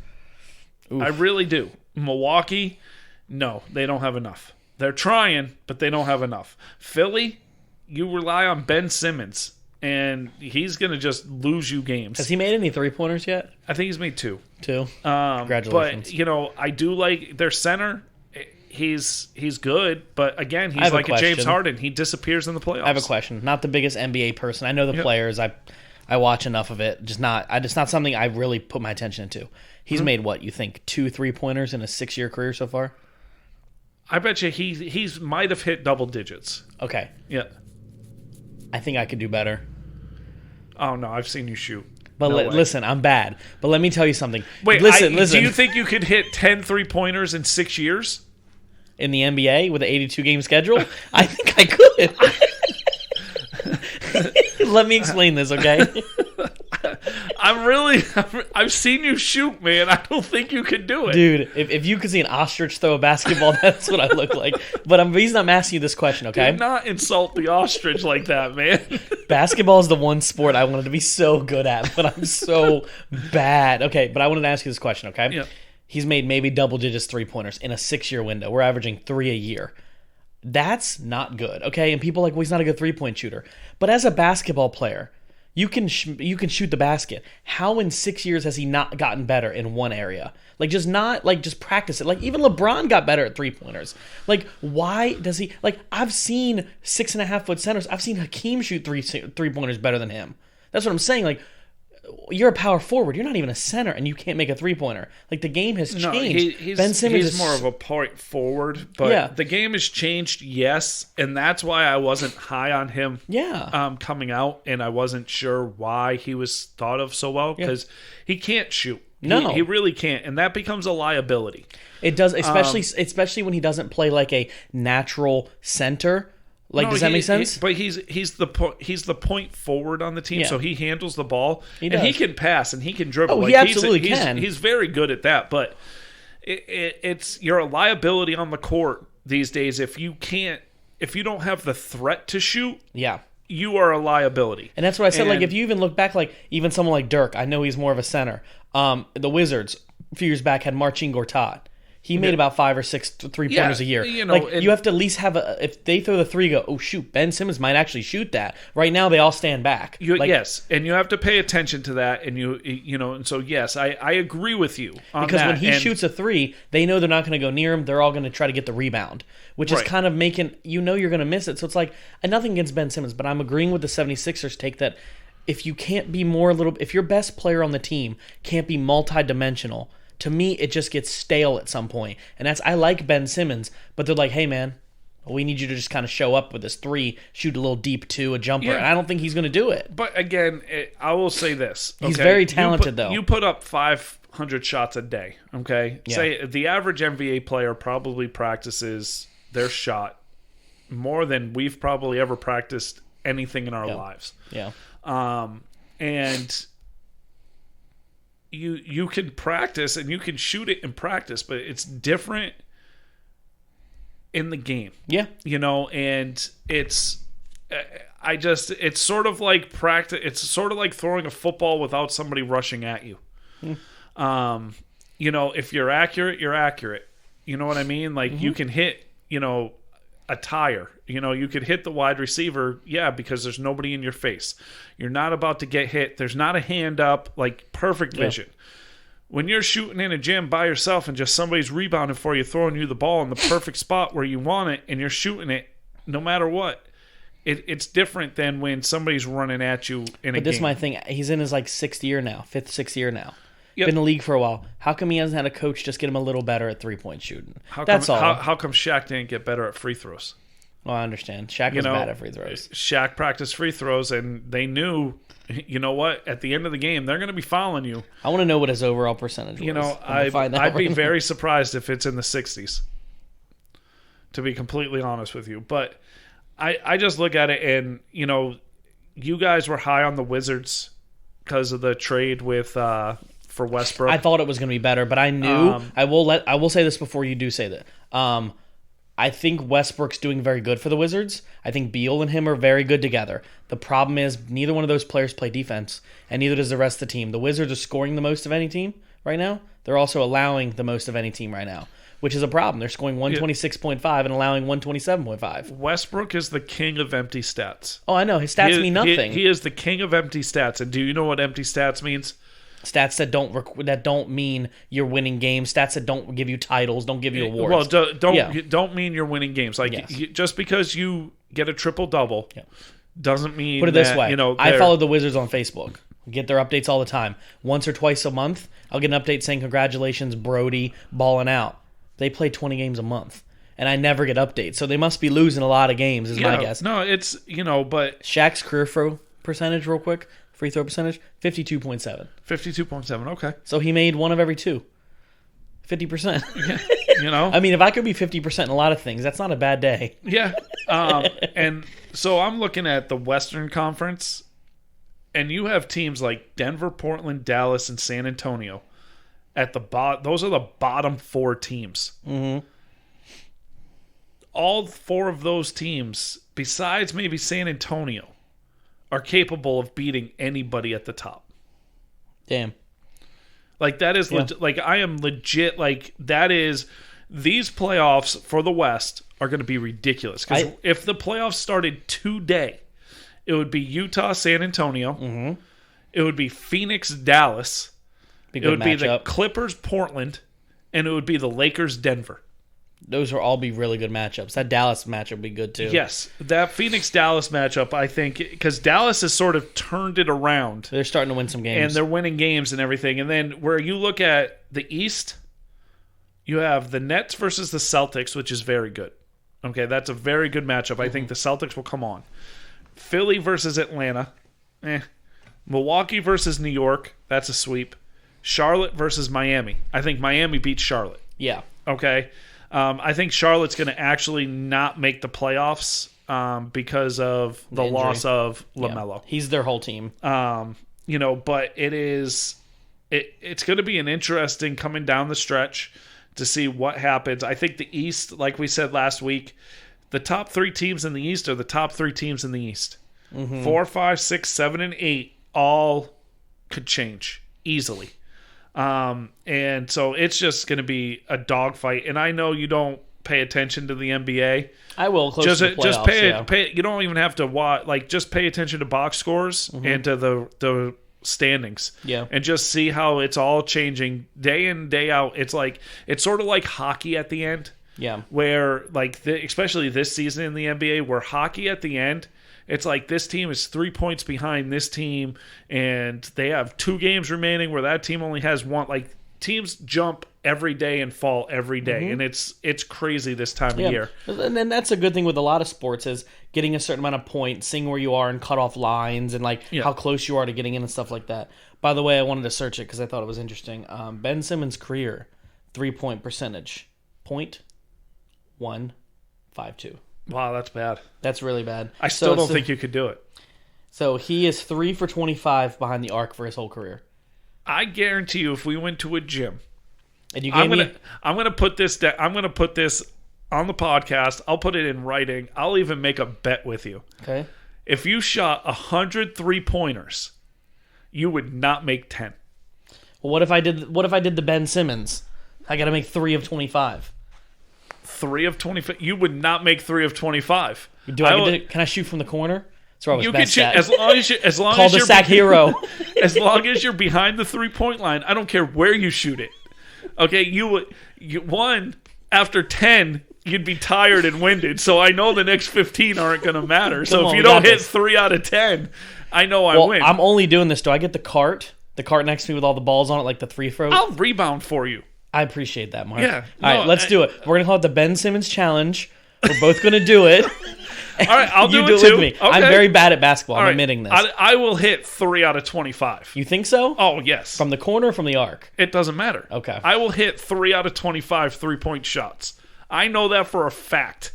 Oof. I really do. Milwaukee, no, they don't have enough. They're trying, but they don't have enough. Philly, you rely on Ben Simmons, and he's going to just lose you games. Has he made any three-pointers yet? I think he's made two. Congratulations. But, I do like their center. He's good, but, again, he's like a James Harden. He disappears in the playoffs. I have a question. Not the biggest NBA person. I know the players. I watch enough of it. Just not something I really put my attention into. He's made, what, you think, 2 3-pointers in a 6-year career so far? I bet you he's might have hit double digits. Okay. Yeah. I think I could do better. Oh, no, I've seen you shoot. But listen, I'm bad. But let me tell you something. Wait, listen. Do you think you could hit 10 3-pointers in 6 years? In the NBA with an 82-game schedule? I think I could. Let me explain this, okay? I've seen you shoot, man. I don't think you could do it. Dude, if you could see an ostrich throw a basketball, that's what I look like. But the reason I'm asking you this question, okay? Do not insult the ostrich like that, man. Basketball is the one sport I wanted to be so good at, but I'm so bad. Okay, but I wanted to ask you this question, okay? Yeah. He's made maybe double digits 3-pointers in a 6-year window. We're averaging 3 a year. That's not good, okay? And people are like, well, he's not a good 3-point shooter. But as a basketball player, you can shoot the basket. How in 6 years has he not gotten better in one area? Just practice it. Like, even LeBron got better at 3-pointers. Like, why does he... Like, I've seen 6.5-foot centers. I've seen Hakeem shoot 3-pointers better than him. That's what I'm saying. Like, you're a power forward. You're not even a center, and you can't make a three-pointer. Like, the game has changed. Ben Simmons is more of a point forward, but the game has changed, yes, and that's why I wasn't high on him coming out, and I wasn't sure why he was thought of so well, because he can't shoot. No. He really can't, and that becomes a liability. It does, especially when he doesn't play like a natural center. Like, does that make sense? But he's the point forward on the team, so he handles the ball, and he can pass and he can dribble. Oh, he absolutely can. He's very good at that. But you're a liability on the court these days if you don't have the threat to shoot. Yeah. You are a liability. And that's what I said. Like, if you even look back, like, even someone like Dirk, I know he's more of a center. The Wizards, a few years back, had Marcin Gortat. He made about 5 or 6 3-pointers a year. You know, like, you have to at least have if they throw the three, go, oh, shoot, Ben Simmons might actually shoot that. Right now, they all stand back. Yes, and you have to pay attention to that. And and so, yes, I agree with you on because that. When he shoots a three, they know they're not going to go near him. They're all going to try to get the rebound, which is kind of making, you're going to miss it. So it's like, nothing against Ben Simmons, but I'm agreeing with the 76ers take that if you can't be if your best player on the team can't be multi-dimensional, to me, it just gets stale at some point. And I like Ben Simmons, but they're like, hey, man, we need you to just kind of show up with this three, shoot a little deep two, a jumper. And I don't think he's going to do it. But again, I will say this. He's very talented, though. You put up 500 shots a day, okay? Yeah. Say the average NBA player probably practices their shot more than we've probably ever practiced anything in our lives. Yeah. And you can practice and you can shoot it in practice, but it's different in the game. Yeah. And it's sort of like practice. It's sort of like throwing a football without somebody rushing at you. If you're accurate, you're accurate. You know what I mean? Like you can hit, a tire. You could hit the wide receiver, because there's nobody in your face. You're not about to get hit. There's not a hand up, like perfect vision. When you're shooting in a gym by yourself and just somebody's rebounding for you, throwing you the ball in the perfect spot where you want it, and you're shooting it no matter what, it's different than when somebody's running at you in a game. But this is my thing. He's in his sixth, sixth year now. Yep. Been in the league for a while. How come he hasn't had a coach just get him a little better at 3-point shooting? That's all. How come Shaq didn't get better at free throws? Well, I understand. Shaq was bad at free throws. Shaq practiced free throws, and they knew, you know what? At the end of the game, they're going to be fouling you. I want to know what his overall percentage was. I'd be very surprised if it's in the 60s, to be completely honest with you. But I just look at it, and, you guys were high on the Wizards because of the trade with for Westbrook. I thought it was going to be better, but I knew I will say this before you do say that. I think Westbrook's doing very good for the Wizards. I think Beal and him are very good together. The problem is neither one of those players play defense, and neither does the rest of the team. The Wizards are scoring the most of any team right now. They're also allowing the most of any team right now, which is a problem. They're scoring 126.5 and allowing 127.5. Westbrook is the king of empty stats. Oh, I know. His stats mean nothing. He is the king of empty stats. And do you know what empty stats means? Stats that don't mean you're winning games. Stats that don't give you titles, don't give you awards. Well, don't mean you're winning games. Like just because you get a triple double doesn't mean. Put it this way. I follow the Wizards on Facebook. Get their updates all the time. Once or twice a month, I'll get an update saying congratulations, Brody, balling out. They play 20 games a month, and I never get updates. So they must be losing a lot of games, is my guess. No, it's but Shaq's career throw percentage, real quick. Free throw percentage, 52.7. 52.7, okay. So he made one of every two. 50%. Yeah, I mean, if I could be 50% in a lot of things, that's not a bad day. Yeah. And so I'm looking at the Western Conference, and you have teams like Denver, Portland, Dallas, and San Antonio at the bottom. Those are the bottom 4 teams. Mm-hmm. All 4 of those teams, besides maybe San Antonio, are capable of beating anybody at the top. Damn. Like, that is like, I am legit, like, that is, these playoffs for the West are going to be ridiculous. Because if the playoffs started today, it would be Utah, San Antonio. Mm-hmm. It would be Phoenix, Dallas. It would be the matchup. Clippers, Portland. And it would be the Lakers, Denver. Those will all be really good matchups. That Dallas matchup will be good too. Yes, that Phoenix-Dallas matchup, I think, because Dallas has sort of turned it around. They're starting to win some games. And they're winning games and everything. And then where you look at the East, you have the Nets versus the Celtics, which is very good. Okay, that's a very good matchup. I think the Celtics will come on. Philly versus Atlanta. Milwaukee versus New York. That's a sweep. Charlotte versus Miami. I think Miami beats Charlotte. Yeah. Okay. I think Charlotte's going to actually not make the playoffs because of the loss of LaMelo. Yeah. He's their whole team. But it's going to be an interesting coming down the stretch to see what happens. I think the East, like we said last week, the top 3 teams in the East are the top 3 teams in the East. 4, 5, 6, 7, and 8 all could change easily. And so it's just going to be a dogfight. And I know you don't pay attention to the NBA. I will close to the playoffs, just pay. You don't even have to watch. Like, just pay attention to box scores and to the standings. Yeah, and just see how it's all changing day in, day out. It's sort of like hockey at the end. Yeah, where especially this season in the NBA, where hockey at the end. It's like this team is 3 points behind this team, and they have 2 games remaining where that team only has 1. Like, teams jump every day and fall every day, and it's crazy this time of year. And then that's a good thing with a lot of sports is getting a certain amount of points, seeing where you are and cut off lines, and how close you are to getting in and stuff like that. By the way, I wanted to search it because I thought it was interesting. Ben Simmons' career 3-point percentage, 0.152. Wow, that's bad. That's really bad. I still don't think you could do it. So he is 3 for 25 behind the arc for his whole career. I guarantee you, if we went to a gym, and I'm gonna put this on the podcast. I'll put it in writing. I'll even make a bet with you. Okay. If you shot 100 3-pointers, you would not make 10. Well, what if I did the Ben Simmons? I got to make 3 of 25. 3 of 25. You would not make 3 of 25. Can I shoot from the corner? That's where I was best at. As long Call as the you're sack hero. As long as you're behind the 3-point line, I don't care where you shoot it. Okay, after 10, you'd be tired and winded. So I know the next 15 aren't going to matter. So if you don't hit 3 out of 10, I know I win. I'm only doing this. Do I get the cart next to me with all the balls on it, like the 3-throw? I'll rebound for you. I appreciate that, Mark. Yeah. All right, let's do it. We're going to call it the Ben Simmons Challenge. We're both going to do it. All right, I'll do it too. with me. Okay. I'm very bad at basketball. I'm admitting this. I will hit 3 out of 25. You think so? Oh, yes. From the corner or from the arc? It doesn't matter. Okay. I will hit 3 out of 25 3-point shots. I know that for a fact.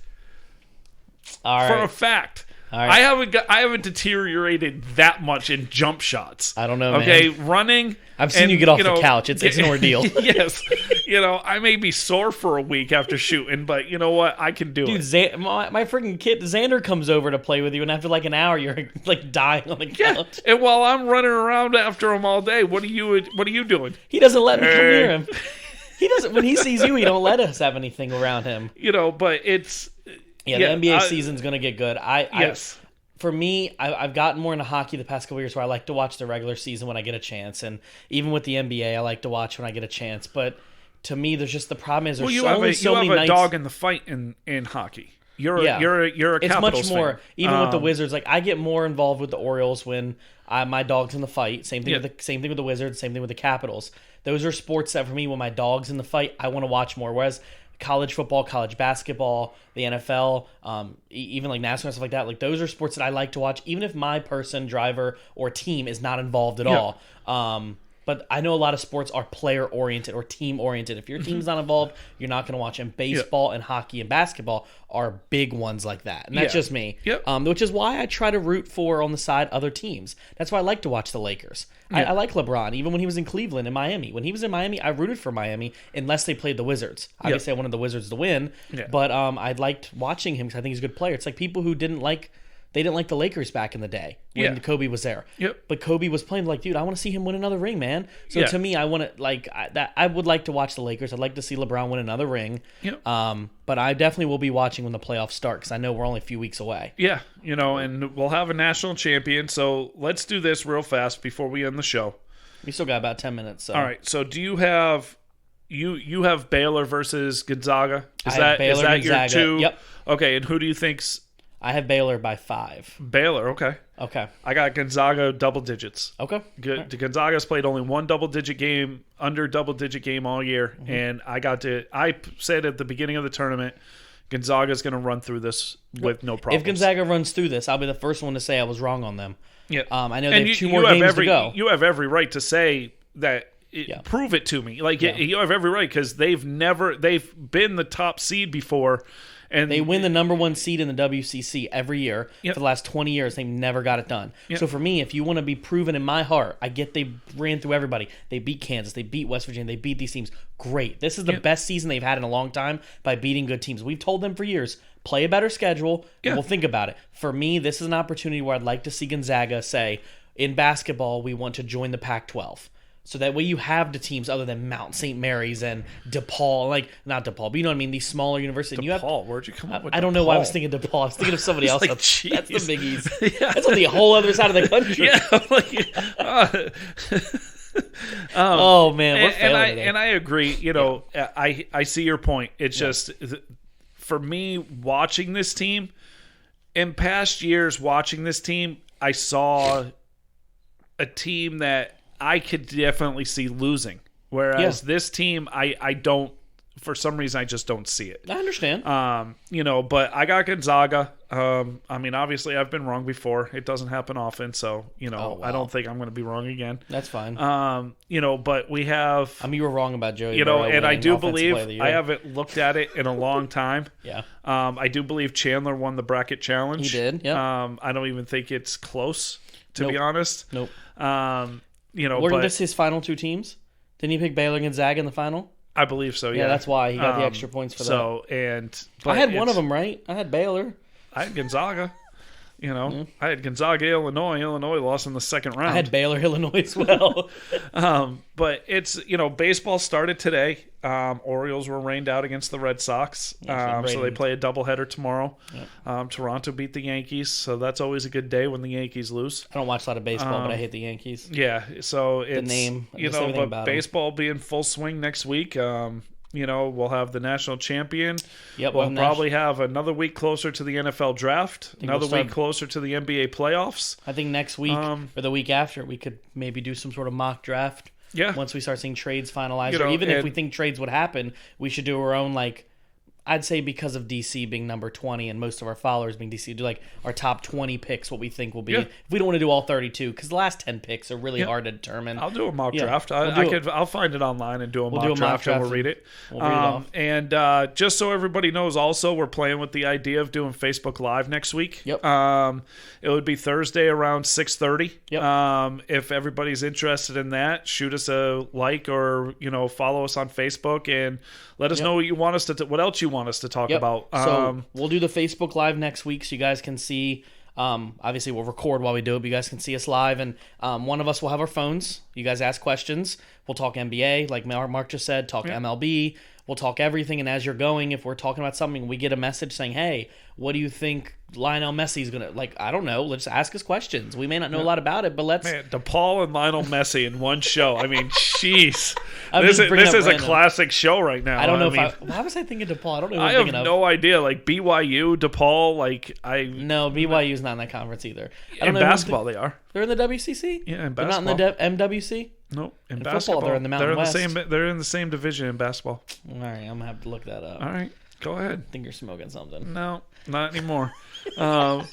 All right. For a fact. All right. I haven't deteriorated that much in jump shots. I don't know, okay, man. Running. I've seen you get off the couch. It's an ordeal. Yes. I may be sore for a week after shooting, but you know what? I can do it. Dude, my freaking kid, Xander, comes over to play with you, and after like an hour, you're like dying on the couch. And while I'm running around after him all day, what are you doing? He doesn't let me come near him. He doesn't. When he sees you, he don't let us have anything around him. But it's... the NBA season's going to get good. Yes. For me, I've gotten more into hockey the past couple years where I like to watch the regular season when I get a chance. And even with the NBA, I like to watch when I get a chance. But to me, there's just the problem is there's you only have so many nights. Dog in the fight in hockey. You're a Capitals It's much more, fan. even with the Wizards. Like, I get more involved with the Orioles when my dog's in the fight. Same thing with the Wizards, same thing with the Capitals. Those are sports that, for me, when my dog's in the fight, I want to watch more. Whereas college football, college basketball, the NFL, even like NASCAR and stuff like that. Like, those are sports that I like to watch, even if my person, driver, or team is not involved at all. But I know a lot of sports are player-oriented or team-oriented. If your team's not involved, you're not going to watch. And baseball and hockey and basketball are big ones like that. And that's just me. Which is why I try to root for, on the side, other teams. That's why I like to watch the Lakers. I like LeBron, even when he was in Cleveland and Miami. When he was in Miami, I rooted for Miami unless they played the Wizards. Obviously, I wanted the Wizards to win. But I liked watching him because I think he's a good player. It's like people who didn't like the Lakers back in the day when Kobe was there. But Kobe was playing like, dude, I want to see him win another ring, man. So to me, I want to I would like to watch the Lakers. I'd like to see LeBron win another ring. But I definitely will be watching when the playoffs start because I know we're only a few weeks away. And we'll have a national champion. So let's do this real fast before we end the show. We still got about 10 minutes. So. All right. So do you have you have Baylor versus Gonzaga. Is Baylor, that your Gonzaga. two? Yep. Okay, and who do you think's I have Baylor by 5. Baylor? Okay. I got Gonzaga double digits. Okay. Gonzaga's played only one double-digit game, under double-digit game all year, and I said at the beginning of the tournament, Gonzaga's going to run through this with no problems. If Gonzaga runs through this, I'll be the first one to say I was wrong on them. Yeah. I know they have 2 more games to go. You have every right to say that. Prove it to me. Like you have every right because they've been the top seed before. And they win the number 1 seed in the WCC every year for the last 20 years. They've never got it done. So for me, if you want to be proven in my heart, I get they ran through everybody. They beat Kansas. They beat West Virginia. They beat these teams. Great. This is the best season they've had in a long time by beating good teams. We've told them for years, play a better schedule, and we'll think about it. For me, this is an opportunity where I'd like to see Gonzaga say, in basketball, we want to join the Pac-12. So that way you have the teams other than Mount St. Mary's and DePaul, like not DePaul, but you know what I mean, these smaller universities. DePaul, where'd you come up with? I don't know why I was thinking DePaul. I was thinking of somebody else. Like, That's the biggies. That's on the whole other side of the country. Oh man, we're failing today. And I agree. You know, I see your point. It's just for me watching this team. In past years, watching this team, I saw a team that I could definitely see losing. Whereas this team, I don't, for some reason, I just don't see it. I understand. You know, but I got Gonzaga. I mean, obviously, I've been wrong before. It doesn't happen often, so, you know, I don't think I'm going to be wrong again. That's fine. You know, but we have... I mean, you were wrong about Joey. You know, and I do believe, I haven't looked at it in a long time. I do believe Chandler won the bracket challenge. He did, I don't even think it's close, to be honest. Nope. You know, Weren't this his final 2 teams? Didn't he pick Baylor and Gonzaga in the final? I believe so. Yeah, that's why he got the extra points for that. But I had one of them right. I had Baylor. I had Gonzaga. You know, I had Gonzaga, Illinois. Illinois lost in the second round. I had Baylor, Illinois as well. But it's, you know, baseball started today. Orioles were rained out against the Red Sox. So they play a doubleheader tomorrow. Toronto beat the Yankees. So that's always a good day when the Yankees lose. I don't watch a lot of baseball, but I hate the Yankees. Yeah. So it's, the name, you know, but baseball be in full swing next week. You know, we'll have the national champion. We'll probably have another week closer to the NFL draft, another week closer to the NBA playoffs. I think next week or the week after, we could maybe do some sort of mock draft. Once we start seeing trades finalized. You know, or even if we think trades would happen, we should do our own, like, I'd say because of DC being number 20 and most of our followers being DC, do like our top 20 picks, what we think will be. If we don't want to do all 32, because the last 10 picks are really hard to determine. I'll do a mock draft. I'll find it online and do a mock draft and we'll read it. We'll read it off. And just so everybody knows, also, we're playing with the idea of doing Facebook Live next week. It would be Thursday around 6:30. If everybody's interested in that, shoot us a like or, you know, follow us on Facebook and let us know what you want us to what else you want us to talk about. So we'll do the Facebook Live next week so you guys can see. Obviously, we'll record while we do it, but you guys can see us live. And one of us will have our phones. You guys ask questions. We'll talk NBA, like Mark just said, talk MLB. We'll talk everything. And as you're going, if we're talking about something, we get a message saying, hey, what do you think Lionel Messi's going to, like, I don't know. Let's ask us questions. We may not know a lot about it, but let's. Man, DePaul and Lionel Messi in one show. I mean, jeez. This is a classic show right now. I don't know why was I thinking DePaul? I don't know who I'm thinking of. I have no idea. Like, BYU, DePaul, No, BYU's not in that conference either. In basketball, they are. They're in the WCC? Yeah, in basketball. They're not in the MWC? Nope. In football, basketball, they're in the Mountain West. They're in the same division in basketball. All right, I'm going to have to look that up. All right, go ahead. I think you're smoking something. No, not anymore. But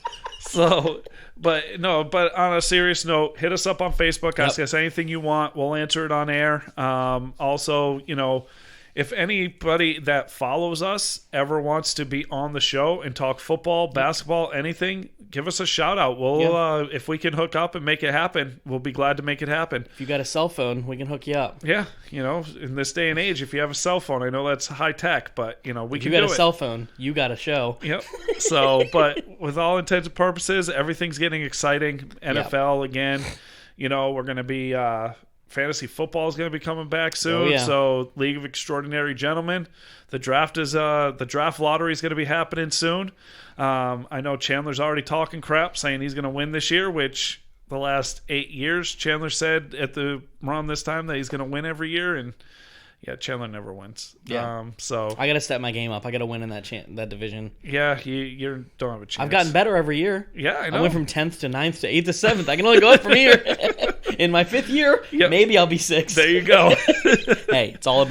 on a serious note, hit us up on Facebook. Ask us anything you want. We'll answer it on air. Also, you know, if anybody that follows us ever wants to be on the show and talk football, basketball, anything, give us a shout out. We'll if we can hook up and make it happen, we'll be glad to make it happen. If you got a cell phone, we can hook you up. Yeah, you know, in this day and age, if you have a cell phone, I know that's high tech, but you know, we can do it. If you got a cell phone, you got a show. Yep. So, but with all intents and purposes, everything's getting exciting. NFL again. You know, we're going to be fantasy football is going to be coming back soon. So, League of Extraordinary Gentlemen, the draft lottery is going to be happening soon. I know Chandler's already talking crap, saying he's going to win this year, which the last 8 years, Chandler said at the around this time that he's going to win every year, and Yeah, Chandler never wins. Yeah. So I got to step my game up. I got to win in that division. Yeah, you don't have a chance. I've gotten better every year. Yeah, I know. I went from 10th to 9th to 8th to 7th. I can only go up from here. In my 5th year, maybe I'll be 6th. There you go. Hey, it's not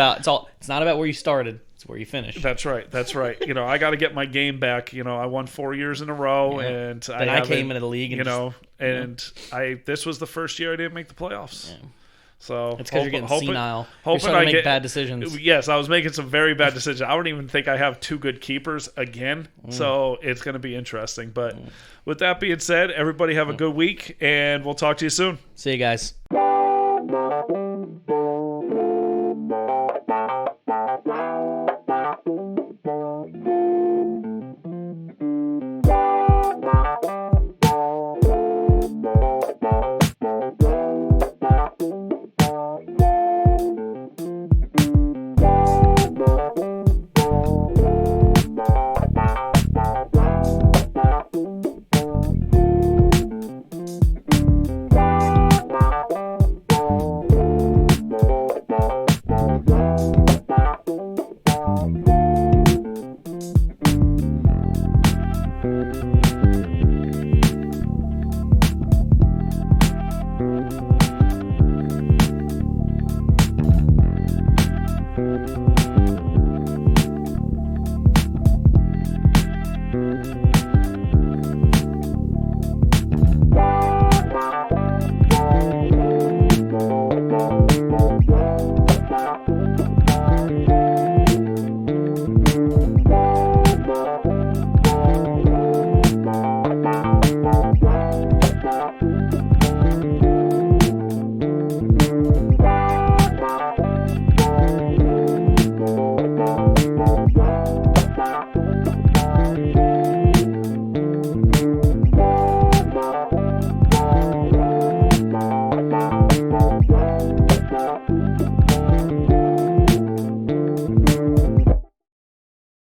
about where you started. It's where you finish. That's right. I got to get my game back. I won 4 years in a row, and then I came into the league, and this was the first year I didn't make the playoffs. Yeah. So it's because you're getting senile. You're starting to make bad decisions. Yes, I was making some very bad decisions. I don't even think I have 2 good keepers again. So it's going to be interesting. But with that being said, everybody have a good week, and we'll talk to you soon. See you guys.